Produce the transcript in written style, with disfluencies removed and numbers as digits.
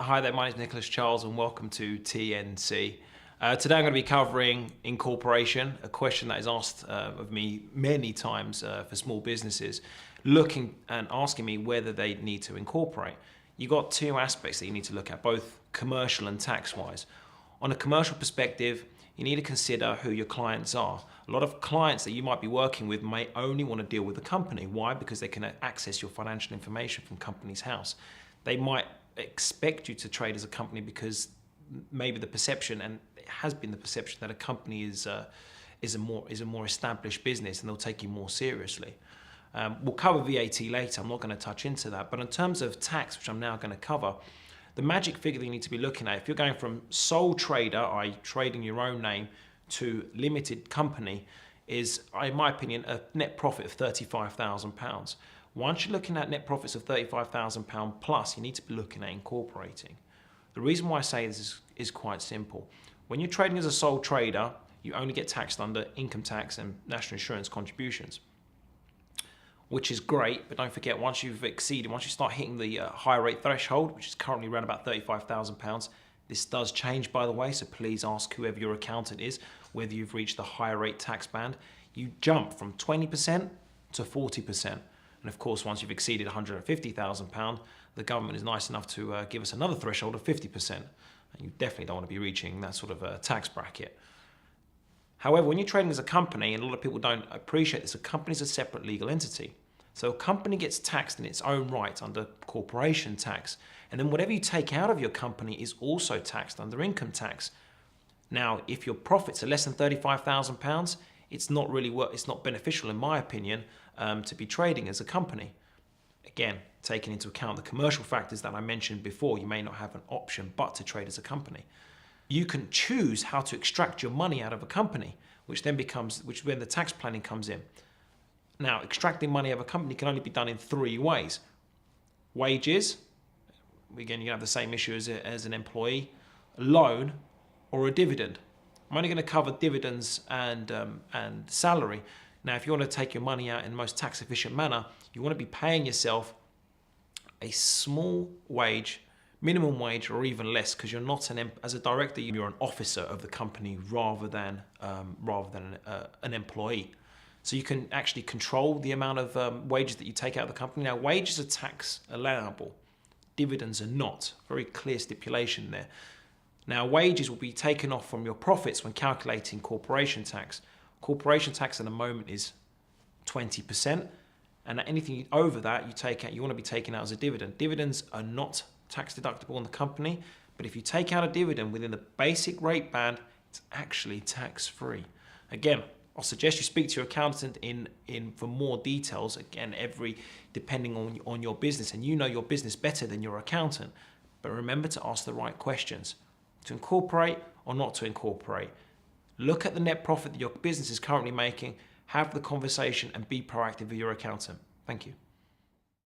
Hi there, my name is Nicholas Charles and welcome to TNC. Today I'm going to be covering incorporation, a question that is asked of me many times for small businesses, looking and asking me whether they need to incorporate. You've got two aspects that you need to look at, both commercial and tax-wise. On a commercial perspective, you need to consider who your clients are. A lot of clients that you might be working with may only want to deal with the company. Why? Because they can access your financial information from Companies House. They might expect you to trade as a company because maybe the perception, and it has been the perception, that a company is a more established business and they'll take you more seriously. We'll cover VAT later. I'm not going to touch into that, but in terms of tax, which I'm now going to cover, the magic figure that you need to be looking at, if you're going from sole trader, i.e. trading your own name, to limited company, is, in my opinion, a net profit of £35,000. Once you're looking at net profits of £35,000 plus, you need to be looking at incorporating. The reason why I say this is quite simple. When you're trading as a sole trader, you only get taxed under income tax and national insurance contributions, which is great, but don't forget, once you start hitting the higher rate threshold, which is currently around about £35,000, this does change, by the way, so please ask whoever your accountant is whether you've reached the higher rate tax band. You jump from 20% to 40%. And of course, once you've exceeded £150,000, the government is nice enough to give us another threshold of 50%. And you definitely don't want to be reaching that sort of tax bracket. However, when you're trading as a company, and a lot of people don't appreciate this, a company is a separate legal entity. So a company gets taxed in its own right under corporation tax. And then whatever you take out of your company is also taxed under income tax. Now, if your profits are less than £35,000, it's not beneficial, in my opinion, to be trading as a company. Again, taking into account the commercial factors that I mentioned before, you may not have an option but to trade as a company. You can choose how to extract your money out of a company, which then when the tax planning comes in. Now, extracting money out of a company can only be done in three ways. Wages, again, you have the same issue as an employee, a loan, or a dividend. I'm only going to cover dividends and salary. Now, if you want to take your money out in the most tax efficient manner, you want to be paying yourself a small wage, minimum wage, or even less, because you're not as a director, you're an officer of the company rather than an employee. So you can actually control the amount of wages that you take out of the company. Now, wages are tax allowable, dividends are not. Very clear stipulation there. Now, wages will be taken off from your profits when calculating corporation tax. Corporation tax at the moment is 20%, and anything over that you want to be taking out as a dividend. Dividends are not tax deductible on the company, but if you take out a dividend within the basic rate band, it's actually tax-free. Again, I'll suggest you speak to your accountant for more details, again, depending on your business, and you know your business better than your accountant. But remember to ask the right questions. To incorporate or not to incorporate. Look at the net profit that your business is currently making, have the conversation and be proactive with your accountant. Thank you.